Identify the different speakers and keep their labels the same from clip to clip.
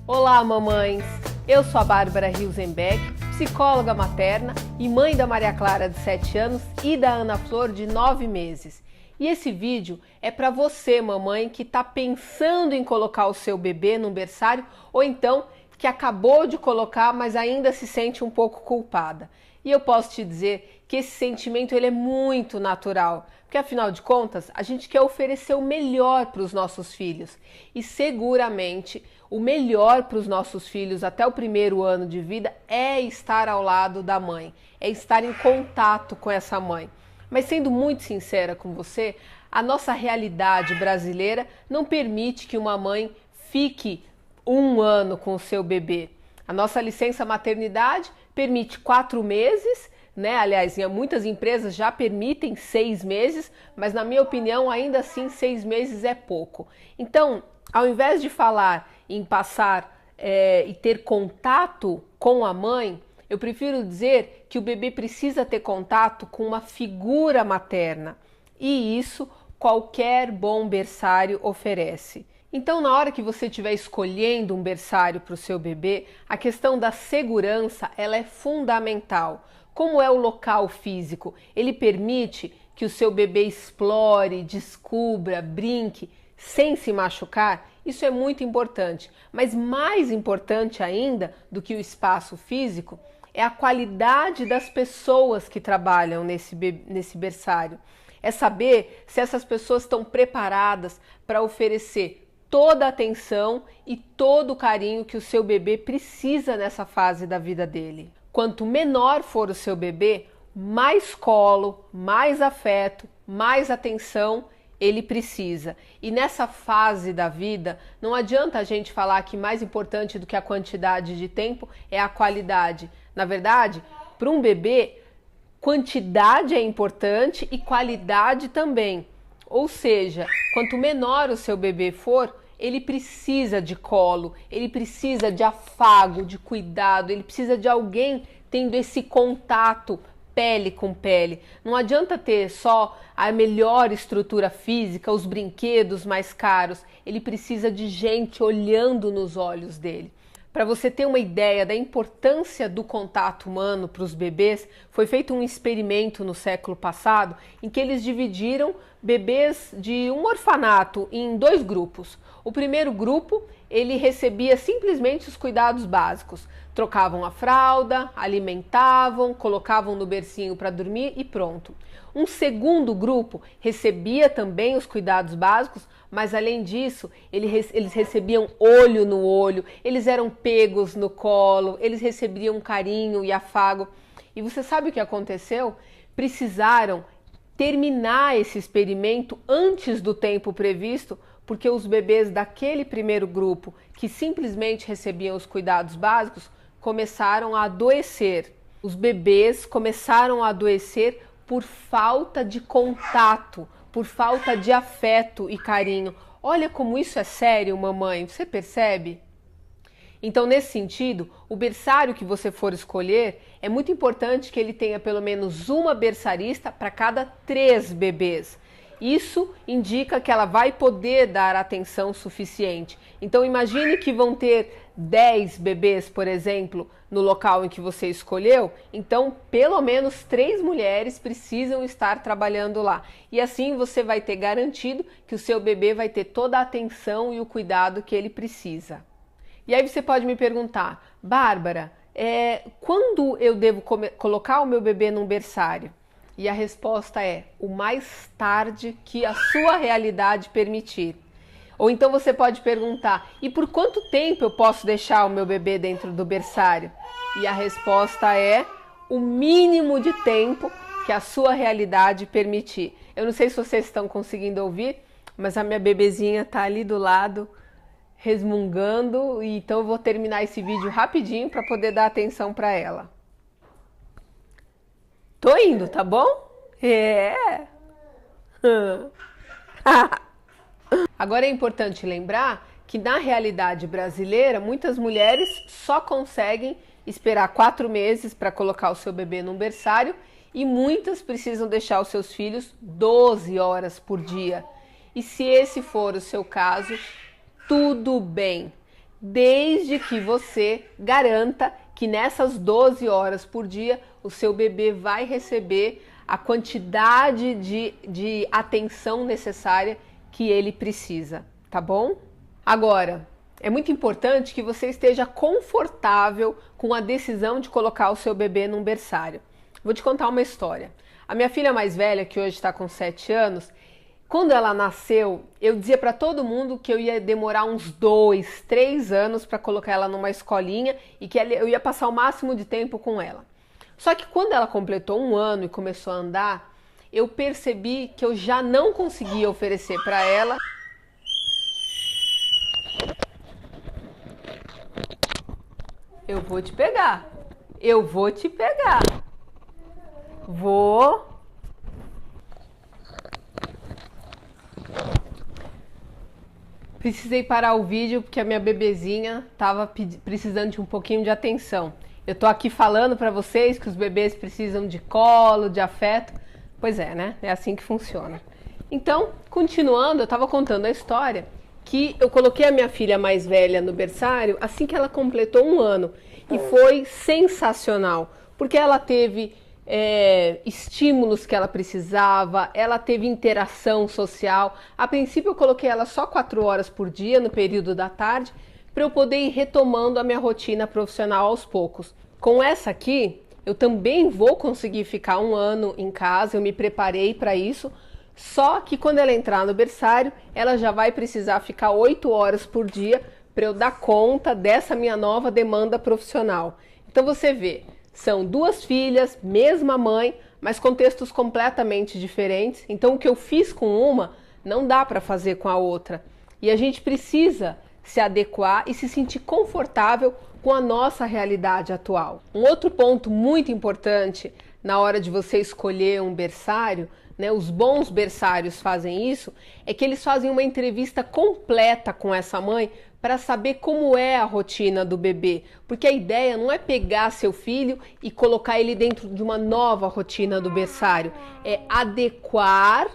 Speaker 1: Olá, mamães! Eu sou a Bárbara Hilsenbeck, psicóloga materna e mãe da Maria Clara, de 7 anos, e da Ana Flor, de 9 meses. E esse vídeo é para você, mamãe, que está pensando em colocar o seu bebê num berçário ou então que acabou de colocar, mas ainda se sente um pouco culpada. E eu posso te dizer que esse sentimento ele é muito natural, porque afinal de contas a gente quer oferecer o melhor para os nossos filhos e seguramente o melhor para os nossos filhos até o primeiro ano de vida é estar ao lado da mãe, é estar em contato com essa mãe. Mas sendo muito sincera com você, a nossa realidade brasileira não permite que uma mãe fique um ano com o seu bebê. A nossa licença maternidade permite 4 meses, né? Aliás, muitas empresas já permitem 6 meses, mas na minha opinião, ainda assim, 6 meses é pouco. Então, ao invés de falar em passar e ter contato com a mãe, eu prefiro dizer que o bebê precisa ter contato com uma figura materna. E isso qualquer bom berçário oferece. Então, na hora que você estiver escolhendo um berçário para o seu bebê, a questão da segurança ela é fundamental. Como é o local físico? Ele permite que o seu bebê explore, descubra, brinque, sem se machucar? Isso é muito importante. Mas mais importante ainda do que o espaço físico é a qualidade das pessoas que trabalham nesse berçário. É saber se essas pessoas estão preparadas para oferecer toda a atenção e todo o carinho que o seu bebê precisa nessa fase da vida dele. Quanto menor for o seu bebê, mais colo, mais afeto, mais atenção ele precisa. E nessa fase da vida, não adianta a gente falar que mais importante do que a quantidade de tempo é a qualidade. Na verdade, para um bebê, quantidade é importante e qualidade também. Ou seja, quanto menor o seu bebê for, ele precisa de colo, ele precisa de afago, de cuidado, ele precisa de alguém tendo esse contato pele com pele. Não adianta ter só a melhor estrutura física, os brinquedos mais caros, ele precisa de gente olhando nos olhos dele. Para você ter uma ideia da importância do contato humano para os bebês, foi feito um experimento no século passado em que eles dividiram bebês de um orfanato em 2 grupos. O primeiro grupo, ele recebia simplesmente os cuidados básicos. Trocavam a fralda, alimentavam, colocavam no bercinho para dormir e pronto. Um segundo grupo recebia também os cuidados básicos, mas além disso, eles recebiam olho no olho, eles eram pegos no colo, eles recebiam carinho e afago. E você sabe o que aconteceu? Precisaram terminar esse experimento antes do tempo previsto, porque os bebês daquele primeiro grupo, que simplesmente recebiam os cuidados básicos, começaram a adoecer. Os bebês começaram a adoecer por falta de contato, por falta de afeto e carinho. Olha como isso é sério, mamãe, você percebe? Então, nesse sentido, o berçário que você for escolher, é muito importante que ele tenha pelo menos uma berçarista para cada 3 bebês. Isso indica que ela vai poder dar atenção suficiente. Então imagine que vão ter 10 bebês, por exemplo, no local em que você escolheu. Então pelo menos 3 mulheres precisam estar trabalhando lá. E assim você vai ter garantido que o seu bebê vai ter toda a atenção e o cuidado que ele precisa. E aí você pode me perguntar, Bárbara, quando eu devo colocar o meu bebê num berçário? E a resposta é o mais tarde que a sua realidade permitir. Ou então você pode perguntar, e por quanto tempo eu posso deixar o meu bebê dentro do berçário? E a resposta é o mínimo de tempo que a sua realidade permitir. Eu não sei se vocês estão conseguindo ouvir, mas a minha bebezinha está ali do lado, resmungando, e então eu vou terminar esse vídeo rapidinho para poder dar atenção para ela. Tô indo, tá bom? É. Agora é importante lembrar que na realidade brasileira, muitas mulheres só conseguem esperar 4 meses para colocar o seu bebê num berçário e muitas precisam deixar os seus filhos 12 horas por dia. E se esse for o seu caso, tudo bem. desde que você garanta que nessas 12 horas por dia o seu bebê vai receber a quantidade de atenção necessária que ele precisa, tá bom? Agora, é muito importante que você esteja confortável com a decisão de colocar o seu bebê num berçário. Vou te contar uma história. A minha filha mais velha, que hoje está com 7 anos, quando ela nasceu, eu dizia para todo mundo que eu ia demorar uns 2, 3 anos para colocar ela numa escolinha e que eu ia passar o máximo de tempo com ela. Só que quando ela completou 1 ano e começou a andar, eu percebi que eu já não conseguia oferecer para ela Eu vou te pegar. Eu vou te pegar. Vou. Precisei parar o vídeo porque a minha bebezinha estava precisando de um pouquinho de atenção. Eu tô aqui falando para vocês que os bebês precisam de colo, de afeto. Pois é, né? É assim que funciona. Então, continuando, eu estava contando a história que eu coloquei a minha filha mais velha no berçário assim que ela completou 1 ano. E foi sensacional, porque ela teve estímulos que ela precisava, ela teve interação social. A princípio eu coloquei ela só 4 horas por dia, no período da tarde, para eu poder ir retomando a minha rotina profissional aos poucos. Com essa aqui, eu também vou conseguir ficar 1 ano em casa, eu me preparei para isso. Só que quando ela entrar no berçário, ela já vai precisar ficar 8 horas por dia para eu dar conta dessa minha nova demanda profissional. Então você vê, são 2 filhas, mesma mãe, mas contextos completamente diferentes. Então o que eu fiz com uma, não dá para fazer com a outra. E a gente precisa se adequar e se sentir confortável com a nossa realidade atual. Um outro ponto muito importante na hora de você escolher um berçário, né, os bons berçários fazem isso, é que eles fazem uma entrevista completa com essa mãe para saber como é a rotina do bebê, porque a ideia não é pegar seu filho e colocar ele dentro de uma nova rotina do berçário, é adequar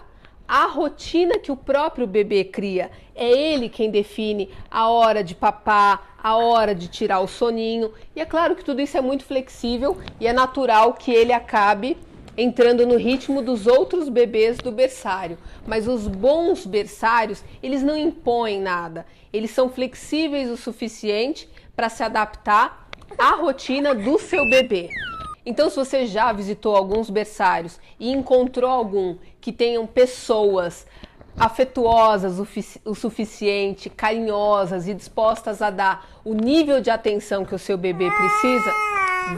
Speaker 1: a rotina que o próprio bebê cria. É ele quem define a hora de papar, a hora de tirar o soninho, e é claro que tudo isso é muito flexível e é natural que ele acabe entrando no ritmo dos outros bebês do berçário. Mas os bons berçários, eles não impõem nada. Eles são flexíveis o suficiente para se adaptar à rotina do seu bebê. Então, se você já visitou alguns berçários e encontrou algum que tenham pessoas afetuosas o suficiente, carinhosas e dispostas a dar o nível de atenção que o seu bebê precisa,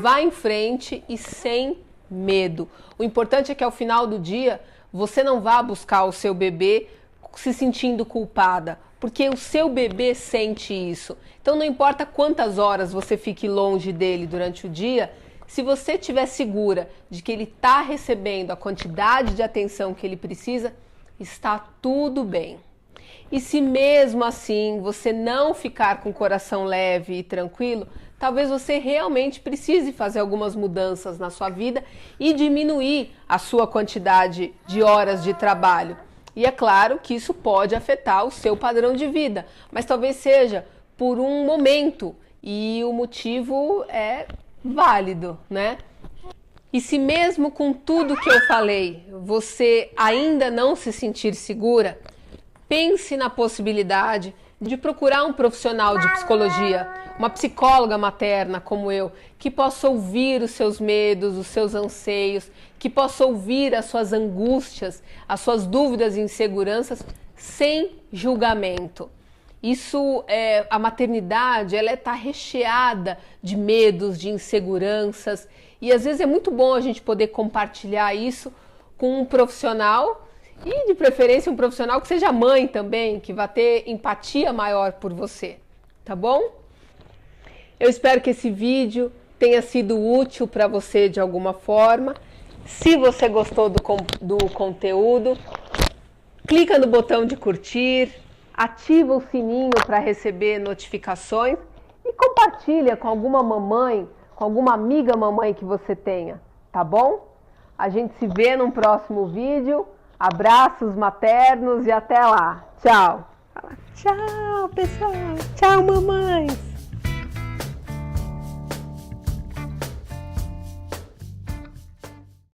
Speaker 1: vá em frente e sem medo. O importante é que ao final do dia você não vá buscar o seu bebê se sentindo culpada, porque o seu bebê sente isso. Então não importa quantas horas você fique longe dele durante o dia, se você estiver segura de que ele está recebendo a quantidade de atenção que ele precisa, está tudo bem. E se mesmo assim você não ficar com o coração leve e tranquilo, talvez você realmente precise fazer algumas mudanças na sua vida e diminuir a sua quantidade de horas de trabalho. E é claro que isso pode afetar o seu padrão de vida, mas talvez seja por um momento e o motivo é válido, né? E se mesmo com tudo que eu falei, você ainda não se sentir segura, pense na possibilidade de procurar um profissional de psicologia, uma psicóloga materna como eu, que possa ouvir os seus medos, os seus anseios, que possa ouvir as suas angústias, as suas dúvidas e inseguranças sem julgamento. A maternidade, ela está recheada de medos, de inseguranças, e às vezes é muito bom a gente poder compartilhar isso com um profissional, e de preferência um profissional que seja mãe também, que vai ter empatia maior por você, tá bom? Eu espero que esse vídeo tenha sido útil para você de alguma forma. Se você gostou do conteúdo, clica no botão de curtir, ativa o sininho para receber notificações e compartilha com alguma mamãe, com alguma amiga mamãe que você tenha, tá bom? A gente se vê num próximo vídeo. Abraços maternos e até lá. Tchau! Tchau, pessoal. Tchau, mamães.